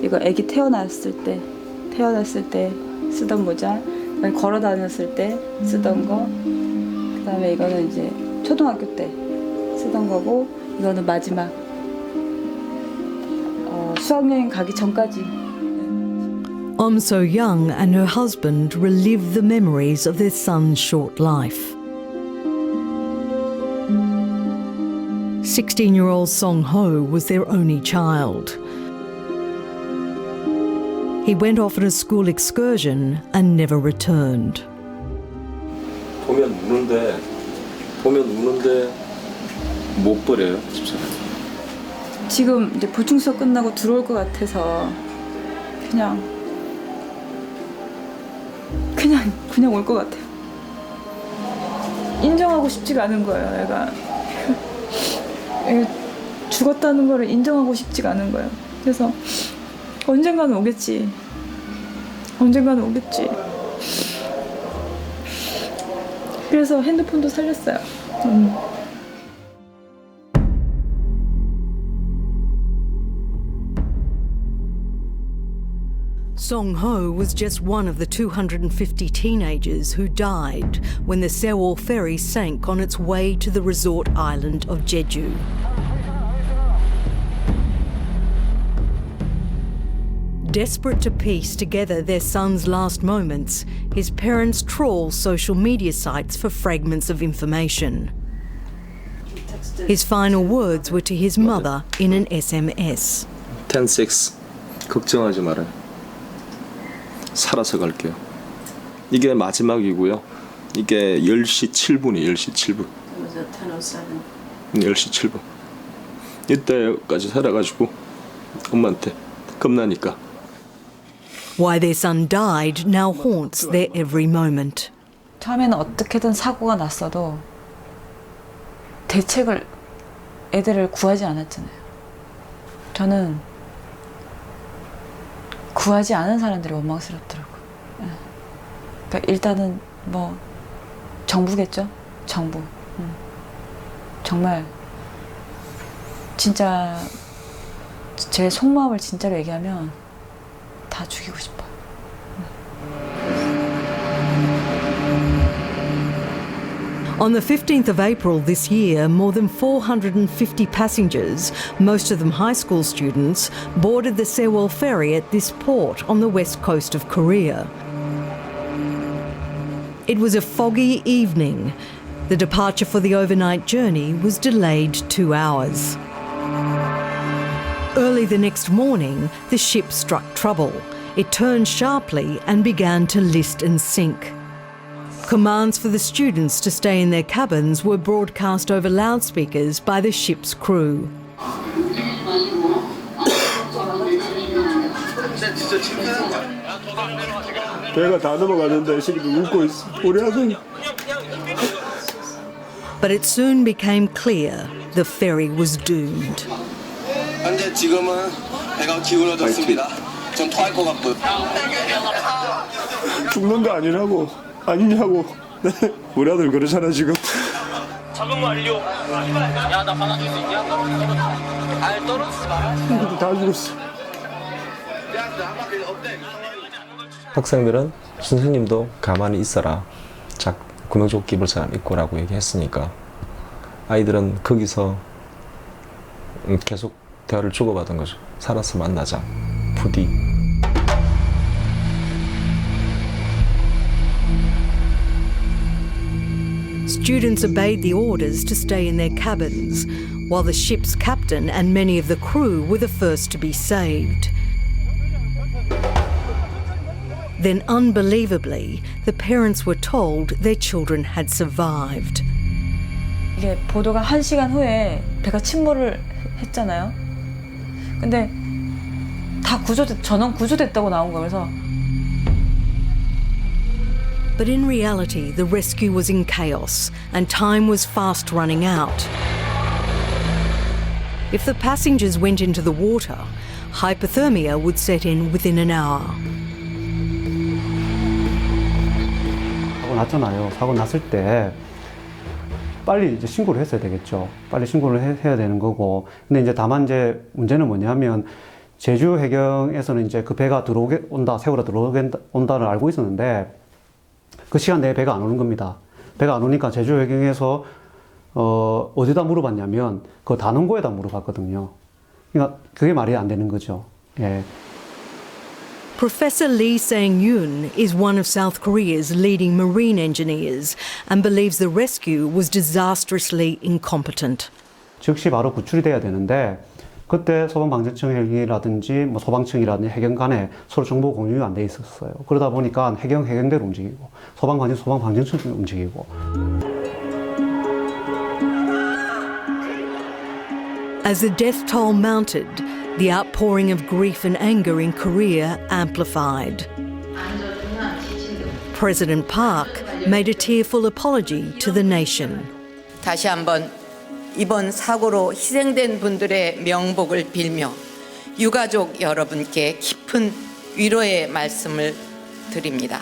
이거 아기 태어났을 때 쓰던 모자, 걸어 다녔을 때 쓰던 거, 그다음에 이거는 이제 초등학교 때 쓰던 거고, 이거는 마지막 수학여행 가기 전까지. So Young and her husband relive the memories of their son's short life. 16-year-old Song Ho was their only child. He went off on a school excursion and never returned. 보면 우는데 못 버려요, 집사람. 지금 이제 보충 수업 끝나고 들어올 것 같아서 그냥 올 것 같아요. 인정하고 싶지가 않은 거예요, 애가. 죽었다는 거를 인정하고 싶지가 않은 거예요. 그래서 언젠가는 오겠지. 그래서 핸드폰도 살렸어요. Song Ho was just one of the 250 teenagers who died when the Sewol ferry sank on its way to the resort island of Jeju. Desperate to piece together their son's last moments, his parents trawl social media sites for fragments of information. His final words were to his mother in an SMS. 10-6 걱정하지 말아요. 살아서 갈게요. 이게 마지막이고요. 이게 10시 7분이에요. 10시 7분. 10시 7분. 이때까지 살아가지고 엄마한테 겁나니까. Why their son died now haunts their every moment. 처음에는 어떻게든 사고가 났어도 대책을 애들을 구하지 않았잖아요. 저는 구하지 않은 사람들이 원망스럽더라고요. 그러니까 일단은 뭐 정부겠죠. 정부. 정말 진짜 제 속마음을 진짜로 얘기하면 다 죽이고 싶어요. On the 15th of April this year, more than 450 passengers, most of them high school students, boarded the Sewol ferry at this port on the west coast of Korea. It was a foggy evening. The departure for the overnight journey was delayed 2 hours. Early the next morning, the ship struck trouble. It turned sharply and began to list and sink. Commands for the students to stay in their cabins were broadcast over loudspeakers by the ship's crew. 배가 다 넘어가는데 지금 웃고 있어. 우리 아들. But it soon became clear the ferry was doomed. 현재 지금은 배가 기울어졌습니다. 전 토할 것 같고요. 죽는 거 아니라고. 아니냐고. 우리 아들 그러잖아 지금. 작업 완료. 야, 나 받아줄 수 있냐? 아, 떨어지지 마. 다 죽었어. 학생들은 선생님도 가만히 있어라. 구명조끼 입을 사람 있고라고 얘기했으니까 아이들은 거기서 계속 대화를 주고받은 거죠. 살아서 만나자. 부디. Students obeyed the orders to stay in their cabins, while the ship's captain and many of the crew were the first to be saved. Then, unbelievably, the parents were told their children had survived. 이게 보도가 1시간 후에 배가 침몰을 했잖아요. 근데 다 전원 구조됐다고 나온 거예요. 그래서 But in reality, the rescue was in chaos and time was fast running out. If the passengers went into the water, hypothermia would set in within an hour. 사고 났잖아요. 사고 났을 때 빨리 이제 신고를 했어야 되겠죠. 빨리 신고를 해야 되는 거고. 근데 이제 다만 이제 문제는 뭐냐면 제주 해경에서는 이제 그 배가 들어온다, 세월호 들어온다를 알고 있었는데 그 시간 내에 배가 안 오는 겁니다. 배가 안 오니까 제주 해경에서 어디다 물어봤냐면 그 단원고에다 물어봤거든요. 그러니까 그게 말이 안 되는 거죠. 예. Professor Lee Sang-yoon is one of South Korea's leading marine engineers and believes the rescue was disastrously incompetent. 즉시 바로 구출이 돼야 되는데 그때 소방방재청이라든지 뭐 소방청이라든지 해경 간에 서로 정보 공유가 안 돼 있었어요. 그러다 보니까 해경대로 움직이고 소방방재청이 움직이고. As the death toll mounted, the outpouring of grief and anger in Korea amplified. President Park made a tearful apology to the nation. 다시 한번 이번 사고로 희생된 분들의 명복을 빌며 유가족 여러분께 깊은 위로의 말씀을 드립니다.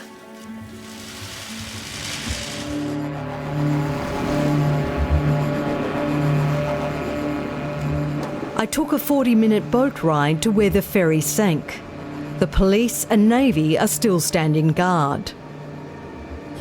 I took a 40-minute boat ride to where the ferry sank. The police and Navy are still standing guard.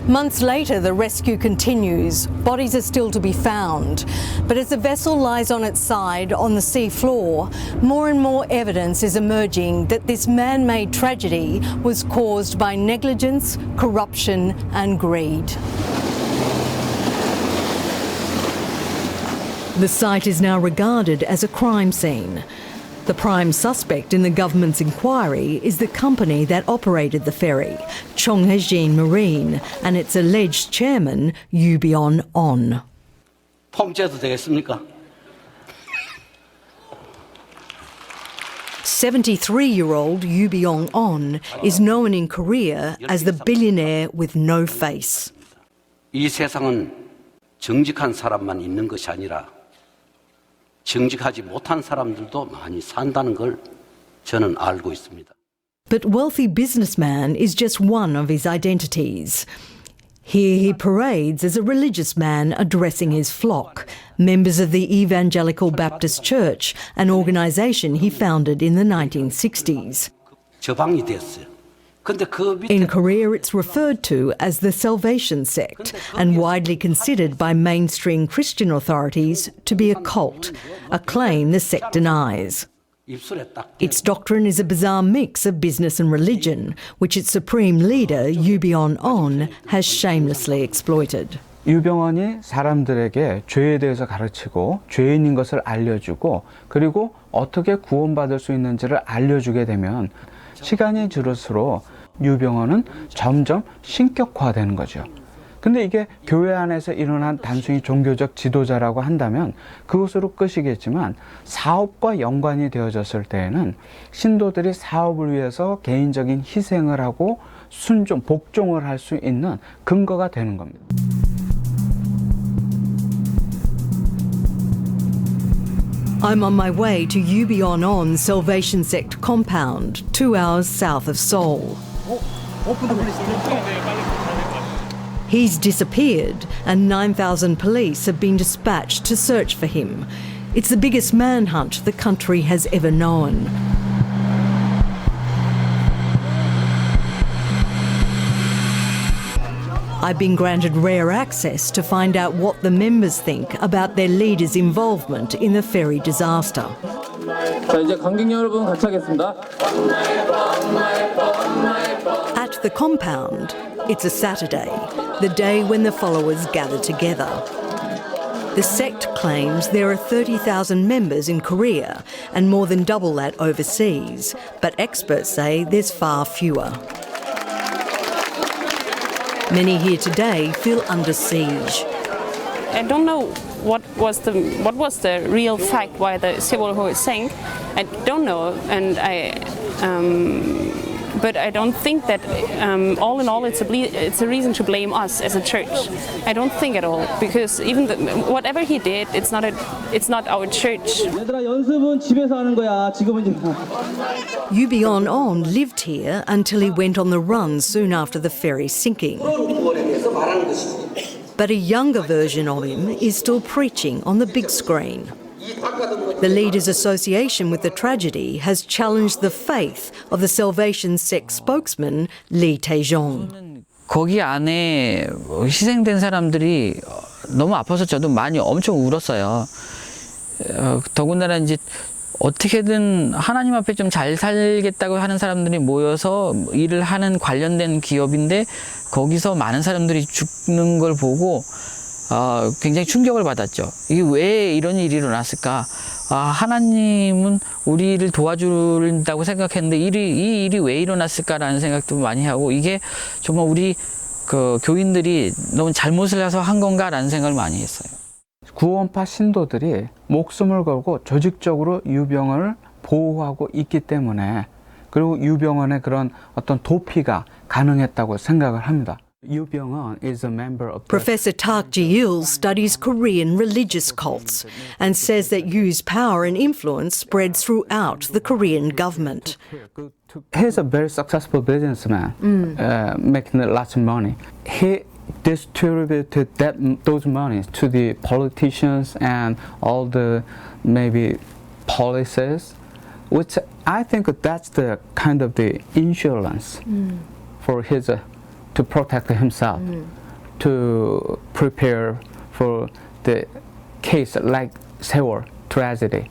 Months later, the rescue continues. Bodies are still to be found. But as the vessel lies on its side on the sea floor, more and more evidence is emerging that this man-made tragedy was caused by negligence, corruption and greed. The site is now regarded as a crime scene. The prime suspect in the government's inquiry is the company that operated the ferry, Chonghejin Marine, and its alleged chairman, Yubion On. 펌째도 되겠습니까? 73-year-old Yubion On is known in Korea as the billionaire with no face. 이 세상은 정직한 사람만 있는 것이 아니라 정직하지 못한 사람들도 많이 산다는 걸 저는 알고 있습니다. But wealthy businessman is just one of his identities. Here he parades as a religious man addressing his flock, members of the Evangelical Baptist Church, an organisation he founded in the 1960s. 저방이 됐어요. 근데 그 밑에 In Korea, it's referred to as the Salvation Sect and widely considered by mainstream Christian authorities to be a cult, a claim the sect denies. 입술에 딱 Its doctrine is a bizarre mix of business and religion, which its supreme leader, Yubion On, has shamelessly exploited. 유병언이 사람들에게 죄에 대해서 가르치고 죄인인 것을 알려주고 그리고 어떻게 구원받을 수 있는지를 알려주게 되면 시간이 지를수록 유병언은 점점 신격화되는 거죠. 근데 이게 교회 안에서 일어난 단순히 종교적 지도자라고 한다면 그것으로 끝이겠지만 사업과 연관이 되어졌을 때에는 신도들이 사업을 위해서 개인적인 희생을 하고 순종, 복종을 할 수 있는 근거가 되는 겁니다. I'm on my way to Yubion On's Salvation Sect compound, 2 hours south of Seoul. He's disappeared and 9,000 police have been dispatched to search for him. It's the biggest manhunt the country has ever known. I've been granted rare access to find out what the members think about their leader's involvement in the ferry disaster. 자, 이제 관객 여러분 같이 하겠습니다. At the compound, it's a Saturday, the day when the followers gather together. The sect claims there are 30,000 members in Korea and more than double that overseas, but experts say there's far fewer. Many here today feel under siege. I don't know what was the real fact why the Seoul sank. I don't know, and but I don't think that all in all it's a reason to blame us as a church. I don't think at all, because even whatever he did, it's not our church. 얘들아 연습은 집에서 하는 거야. 지금은 Yubion On lived here until he went on the run soon after the ferry sinking. But a younger version of him is still preaching on the big screen. The leader's association with the tragedy has challenged the faith of the Salvation Sect spokesman Lee Tae-jong. 거기 안에 희생된 사람들이 너무 아파서 저도 많이 엄청 울었어요. 더군다나 이제 어떻게든 하나님 앞에 좀 잘 살겠다고 하는 사람들이 모여서 일을 하는 관련된 기업인데 거기서 많은 사람들이 죽는 걸 보고 굉장히 충격을 받았죠. 이게 왜 이런 일이 일어났을까? 하나님은 우리를 도와준다고 생각했는데 이 일이 왜 일어났을까라는 생각도 많이 하고 이게 정말 우리 그 교인들이 너무 잘못을 해서 한 건가라는 생각을 많이 했어요. 구원파 신도들이 목숨을 걸고 조직적으로 유병헌을 보호하고 있기 때문에 그리고 유병헌의 그런 어떤 도피가 가능했다고 생각을 합니다. 유병헌 is a member of Professor Tak Ji-il studies Korean religious cults and says that Yu's power and influence spread throughout the Korean government. He's a very successful businessman, making lots of money. He distributed those monies to the politicians and all the maybe policies, which I think that's the kind of the insurance for his to protect himself, to prepare for the case like Sewol tragedy.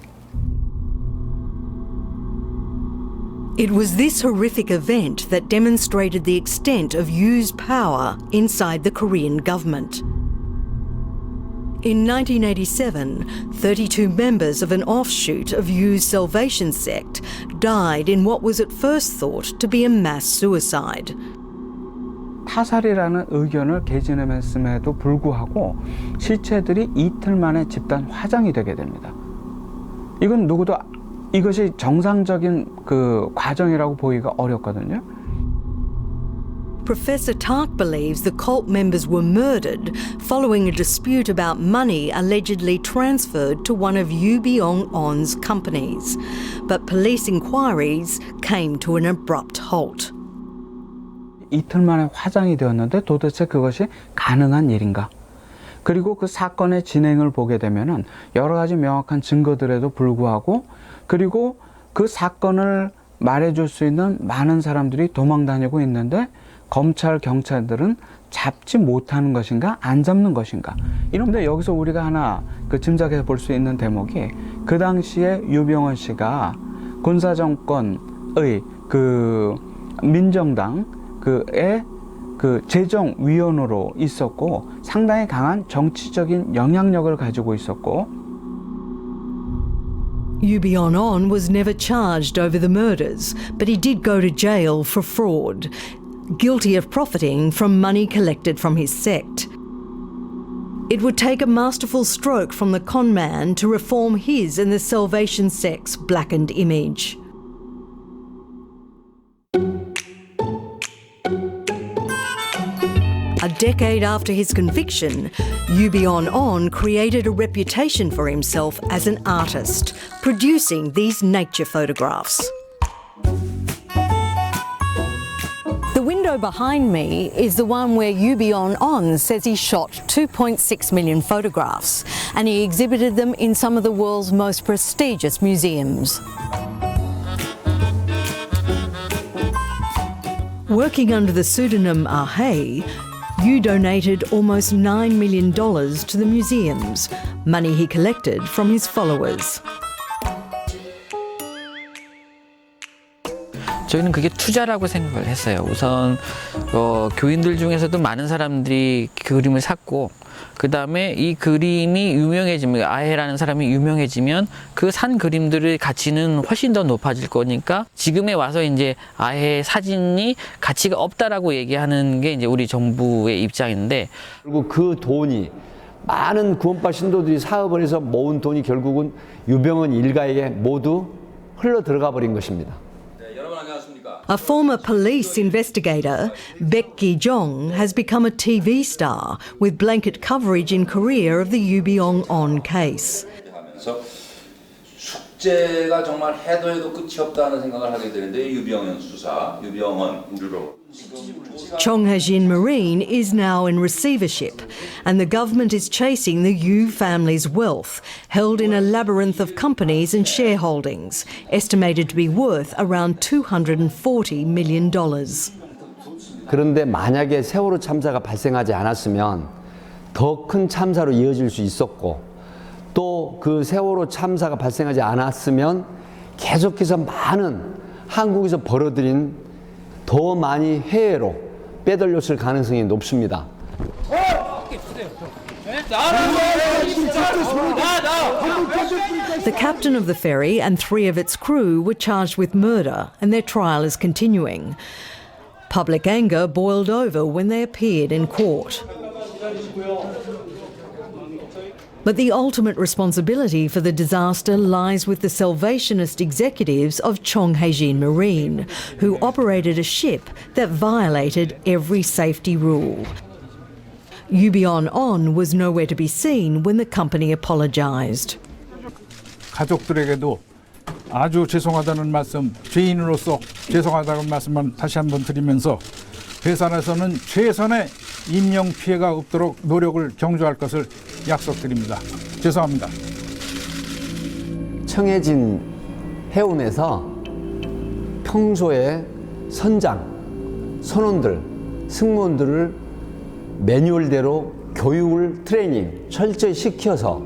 It was this horrific event that demonstrated the extent of Yu's power inside the Korean government. In 1987, 32 members of an offshoot of Yu's Salvation Sect died in what was at first thought to be a mass suicide. 타살이라는 의견을 개진했음에도 불구하고 시체들이 이틀 만에 집단 화장이 되게 됩니다. 이건 누구도 이것이 정상적인 그 과정이라고 보기가 어렵거든요. Professor Tak believes the cult members were murdered following a dispute about money allegedly transferred to one of Yoo Byung-on's companies. But police inquiries came to an abrupt halt. 이틀 만에 화장이 되었는데 도대체 그것이 가능한 일인가? 그리고 그 사건의 진행을 보게 되면은 여러 가지 명확한 증거들에도 불구하고 그리고 그 사건을 말해줄 수 있는 많은 사람들이 도망 다니고 있는데 검찰, 경찰들은 잡지 못하는 것인가, 안 잡는 것인가. 이런데 여기서 우리가 하나 그 짐작해 볼 수 있는 대목이 그 당시에 유병헌 씨가 군사정권의 그 민정당 그의 그 재정위원으로 있었고 상당히 강한 정치적인 영향력을 가지고 있었고 Yoo Byung-on was never charged over the murders, but he did go to jail for fraud, guilty of profiting from money collected from his sect. It would take a masterful stroke from the con man to reform his and the Salvation Sect's blackened image. A decade after his conviction, Yoo Byung-on created a reputation for himself as an artist, producing these nature photographs. The window behind me is the one where Yoo Byung-on says he shot 2.6 million photographs, and he exhibited them in some of the world's most prestigious museums. Working under the pseudonym Ahei, Yoo donated almost $9 million to the museums, money he collected from his followers. 저희는 그게 투자라고 생각을 했어요. 우선 교인들 중에서도 많은 사람들이 그 그림을 샀고 그 다음에 이 그림이 유명해지면 아헤라는 사람이 유명해지면 그 산 그림들의 가치는 훨씬 더 높아질 거니까 지금에 와서 이제 아헤 사진이 가치가 없다라고 얘기하는 게 이제 우리 정부의 입장인데 그리고 그 돈이 많은 구원파 신도들이 사업을 해서 모은 돈이 결국은 유병헌 일가에게 모두 흘러 들어가 버린 것입니다. A former police investigator, Baek Gi-jong, has become a TV star with blanket coverage in Korea of the Yoo Byung-on case. 숙제가 정말 해도 끝이 없다는 생각을 하게 되는데 유병헌 수사, 유병헌 우리로 Chong Ha-jin Marine is now in receivership, and the government is chasing the Yu family's wealth, held in a labyrinth of companies and shareholdings, estimated to be worth around $240 million. 그런데 만약에 세월호 참사가 발생하지 않았으면 더 큰 참사로 이어질 수 있었고, 또 그 세월호 참사가 발생하지 않았으면 계속해서 많은 한국에서 벌어들인 더 많이 해외로 빼돌렸을 가능성이 높습니다. The captain of the ferry and 3 of its crew were charged with murder, and their trial is continuing. Public anger boiled over when they appeared in court. But the ultimate responsibility for the disaster lies with the Salvationist executives of Chong Ha-jin Marine, who operated a ship that violated every safety rule. Yubion-on was nowhere to be seen when the company apologised. 가족들에게도 아주 죄송하다는 말씀, 죄인으로서 죄송하다는 말씀만 다시 한번 드리면서 회사에서는 최선의 인명 피해가 없도록 노력을 경주할 것을 약속드립니다. 죄송합니다. 청해진 해운에서 평소에 선장, 선원들, 승무원들을 매뉴얼대로 교육을 트레이닝 철저히 시켜서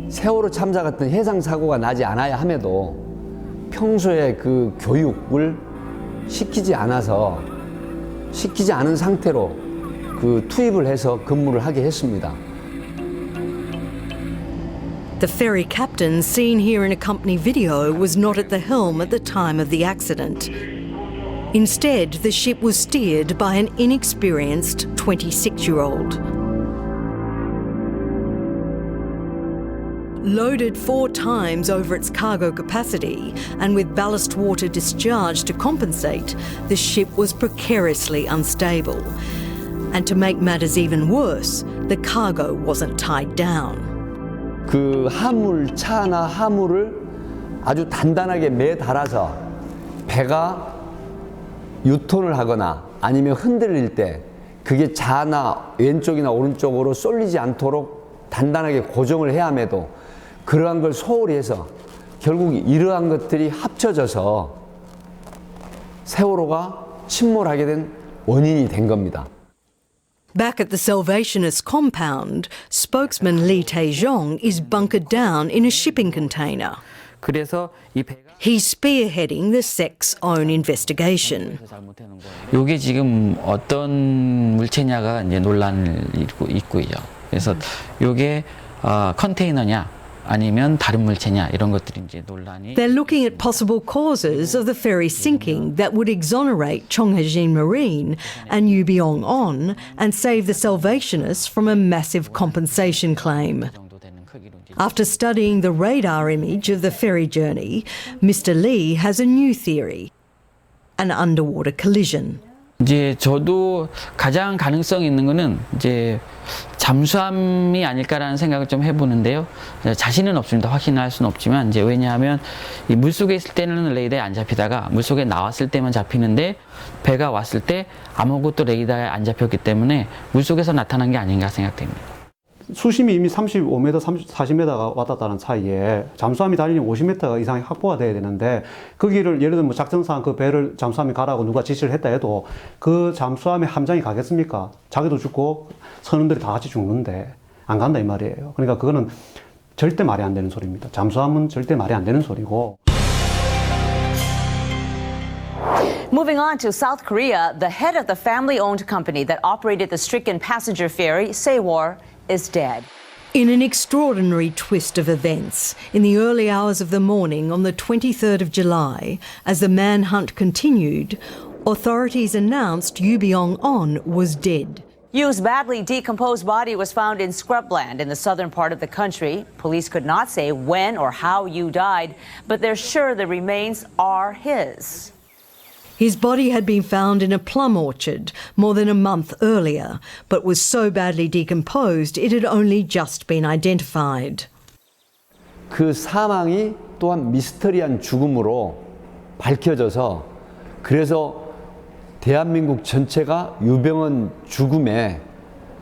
세월호 참사 같은 해상 사고가 나지 않아야 함에도 평소에 그 교육을 시키지 않은 상태로 그 투입을 해서 근무를 하게 했습니다. The ferry captain seen here in a company video was not at the helm at the time of the accident. Instead, the ship was steered by an inexperienced 26-year-old. Loaded 4 times over its cargo capacity and with ballast water discharged to compensate, the ship was precariously unstable. And to make matters even worse, the cargo wasn't tied down. 그 차나 화물을 아주 단단하게 매달아서 배가 유턴을 하거나 아니면 흔들릴 때 그게 좌나 왼쪽이나 오른쪽으로 쏠리지 않도록 단단하게 고정을 해야 함에도 그러한 걸 소홀히 해서 결국 이러한 것들이 합쳐져서 세월호가 침몰하게 된 원인이 된 겁니다. Back at the Salvationist compound, spokesman Lee Tae-jong is bunkered down in a shipping container. 그래서 이 배가 He's spearheading the SEC's own investigation. 이게 지금 어떤 물체냐가 이제 논란을 일고 있고요. 그래서 이게 컨테이너냐 아니면 다른 물체냐 이런 것들이 이제 논란이. They're looking at possible causes of the ferry sinking that would exonerate Chong Ha-jin Marine and Yubion-on and save the Salvationists from a massive compensation claim. After studying the radar image of the ferry journey, Mr. Lee has a new theory: an underwater collision. 이제 저도 가장 가능성 있는 거는 이제 잠수함이 아닐까라는 생각을 좀 해보는데요. 자신은 없습니다. 확신할 수는 없지만 이제 왜냐하면 이 물속에 있을 때는 레이더에 안 잡히다가 물속에 나왔을 때만 잡히는데 배가 왔을 때 아무것도 레이더에 안 잡혔기 때문에 물속에서 나타난 게 아닌가 생각됩니다. 수심이 이미 35m, 40m가 왔다 갔다 하는 사이에 잠수함이 달리는 50m 이상이 확보가 돼야 되는데 거기를 예를 들면 뭐 작전상 그 배를 잠수함에 가라고 누가 지시를 했다 해도 그 잠수함에 함장이 가겠습니까? 자기도 죽고 선원들이 다 같이 죽는데 안 간다 이 말이에요. 그러니까 그거는 절대 말이 안 되는 소리입니다. 잠수함은 절대 말이 안 되는 소리고. Moving on to South Korea, the head of the family-owned company that operated the stricken passenger ferry, Sewol, is dead. In an extraordinary twist of events, in the early hours of the morning on the 23rd of July, as the manhunt continued, authorities announced Yubion-on was dead. Yu's badly decomposed body was found in scrubland in the southern part of the country. Police could not say when or how Yu died, but they're sure the remains are his. His body had been found in a plum orchard more than a month earlier, but was so badly decomposed it had only just been identified. 그 사망이 또한 미스터리한 죽음으로 밝혀져서 그래서 대한민국 전체가 유병헌 죽음에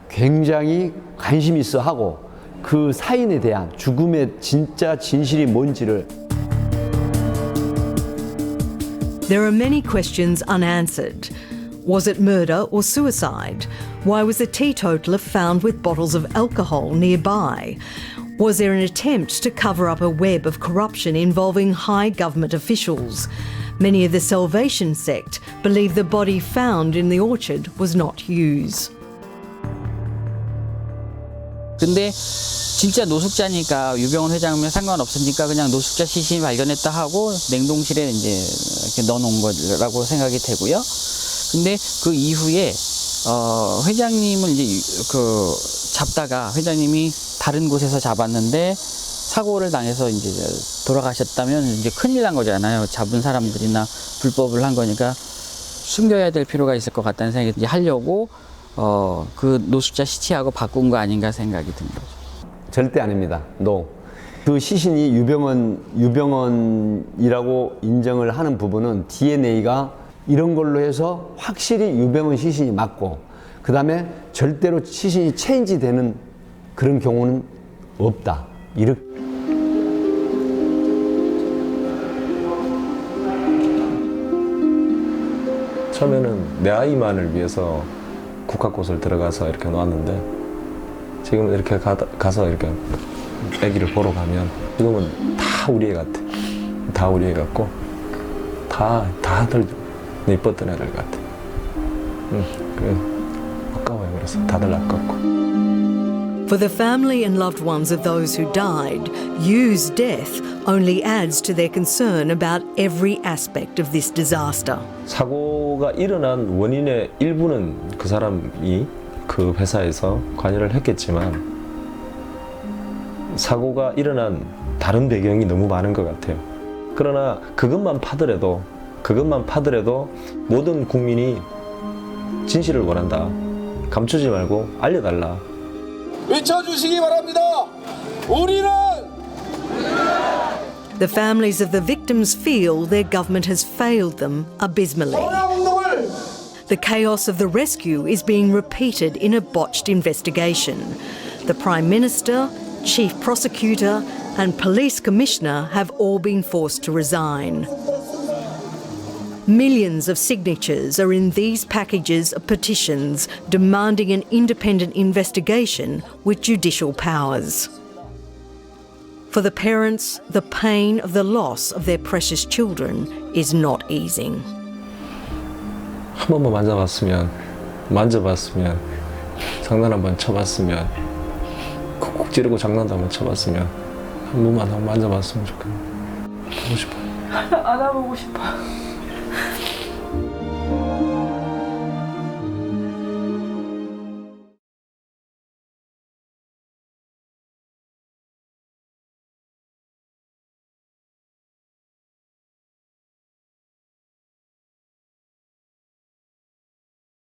굉장히 관심 있어 하고 그 사인에 대한 죽음의 진짜 진실이 뭔지를 There are many questions unanswered. Was it murder or suicide? Why was a teetotaler found with bottles of alcohol nearby? Was there an attempt to cover up a web of corruption involving high government officials? Many of the Salvation sect believe the body found in the orchard was not Hugh's. 근데 진짜 노숙자니까 유병헌 회장이면 상관없으니까 그냥 노숙자 시신이 발견했다 하고 냉동실에 이제 이렇게 넣어놓은 거라고 생각이 되고요. 근데 그 이후에 회장님을 이제 그 잡다가 회장님이 다른 곳에서 잡았는데 사고를 당해서 이제 돌아가셨다면 이제 큰일 난 거잖아요. 잡은 사람들이나 불법을 한 거니까 숨겨야 될 필요가 있을 것 같다는 생각이 이제 하려고 그 노숙자 시체하고 바꾼 거 아닌가 생각이 든 거죠. 절대 아닙니다. No. 그 시신이 유병헌이라고 인정을 하는 부분은 DNA가 이런 걸로 해서 확실히 유병헌 시신이 맞고 그 다음에 절대로 시신이 체인지 되는 그런 경우는 없다. 이렇게. 처음에는 내 아이만을 위해서 국화꽃을 들어가서 이렇게 놓았는데 지금은 이렇게 가서 이렇게 아기를 보러 가면 지금은 다 우리 애 같아. 다 우리 애 같고 다들 이뻤던 애들 같아. 아까워요. 그래서 다들 아깝고. For the family and loved ones of those who died, Yu's death only adds to their concern about every aspect of this disaster. 사고가 일어난 원인의 일부는 그 사람이 그 회사에서 관여를 했겠지만 사고가 일어난 다른 배경이 너무 많은 것 같아요. 그러나 그것만 파더라도 모든 국민이 진실을 원한다. 감추지 말고 알려달라. 외쳐주시기 바랍니다. 우리는 The families of the victims feel their government has failed them abysmally. The chaos of the rescue is being repeated in a botched investigation. The Prime Minister, Chief Prosecutor and Police Commissioner have all been forced to resign. Millions of signatures are in these packages of petitions demanding an independent investigation with judicial powers. For the parents, the pain of the loss of their precious children is not easing. 한 번만 만져봤으면 장난 한번 쳐봤으면 콕콕 찌르고 장난도 한번 쳐봤으면 한 번만 만져봤으면 좋겠네. 보고 싶어요. 안아보고 싶어.